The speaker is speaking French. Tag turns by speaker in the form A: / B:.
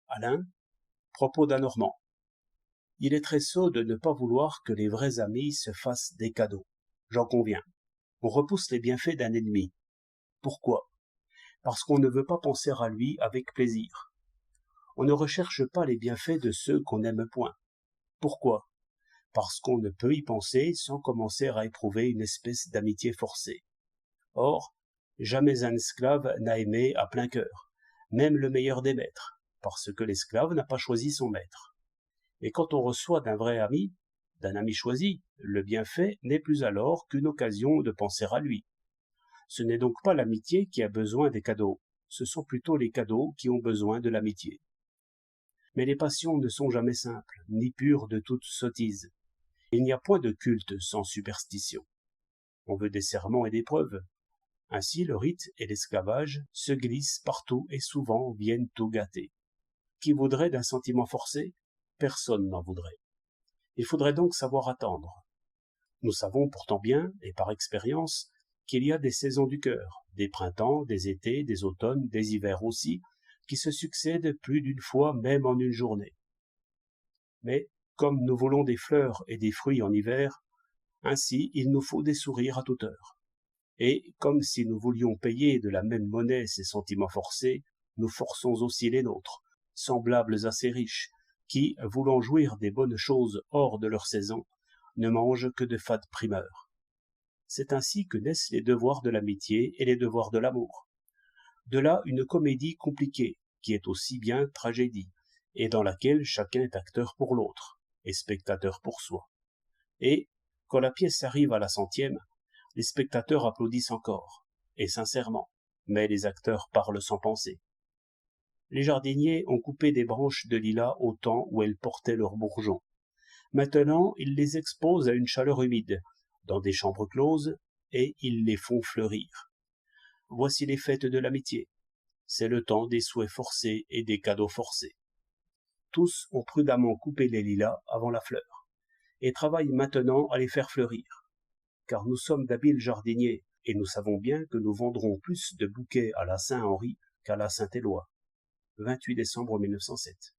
A: Alain, propos d'un Normand. Il est très sot de ne pas vouloir que les vrais amis se fassent des cadeaux. J'en conviens. On repousse les bienfaits d'un ennemi. Pourquoi? Parce qu'on ne veut pas penser à lui avec plaisir. On ne recherche pas les bienfaits de ceux qu'on n'aime point. Pourquoi? Parce qu'on ne peut y penser sans commencer à éprouver une espèce d'amitié forcée. Or, jamais un esclave n'a aimé à plein cœur, même le meilleur des maîtres, parce que l'esclave n'a pas choisi son maître. Et quand on reçoit d'un ami choisi, le bienfait n'est plus alors qu'une occasion de penser à lui. Ce n'est donc pas l'amitié qui a besoin des cadeaux, ce sont plutôt les cadeaux qui ont besoin de l'amitié. Mais les passions ne sont jamais simples, ni pures de toute sottise. Il n'y a point de culte sans superstition. On veut des serments et des preuves. Ainsi le rite et l'esclavage se glissent partout et souvent viennent tout gâter. Qui voudrait d'un sentiment forcé? Personne n'en voudrait. Il faudrait donc savoir attendre. Nous savons pourtant bien, et par expérience, qu'il y a des saisons du cœur, des printemps, des étés, des automnes, des hivers aussi, qui se succèdent plus d'une fois même en une journée. Mais, comme nous voulons des fleurs et des fruits en hiver, ainsi il nous faut des sourires à toute heure. Et, comme si nous voulions payer de la même monnaie ces sentiments forcés, nous forçons aussi les nôtres, semblables à ces riches, qui, voulant jouir des bonnes choses hors de leur saison, ne mangent que de fades primeurs. C'est ainsi que naissent les devoirs de l'amitié et les devoirs de l'amour. De là une comédie compliquée, qui est aussi bien tragédie, et dans laquelle chacun est acteur pour l'autre, et spectateur pour soi. Et, quand la pièce arrive à la 100e, les spectateurs applaudissent encore, et sincèrement, mais les acteurs parlent sans penser. Les jardiniers ont coupé des branches de lilas au temps où elles portaient leurs bourgeons. Maintenant, ils les exposent à une chaleur humide, dans des chambres closes, et ils les font fleurir. Voici les fêtes de l'amitié. C'est le temps des souhaits forcés et des cadeaux forcés. Tous ont prudemment coupé les lilas avant la fleur, et travaillent maintenant à les faire fleurir. Car nous sommes d'habiles jardiniers, et nous savons bien que nous vendrons plus de bouquets à la Saint-Henri qu'à la Saint-Éloi. 28 décembre 1907.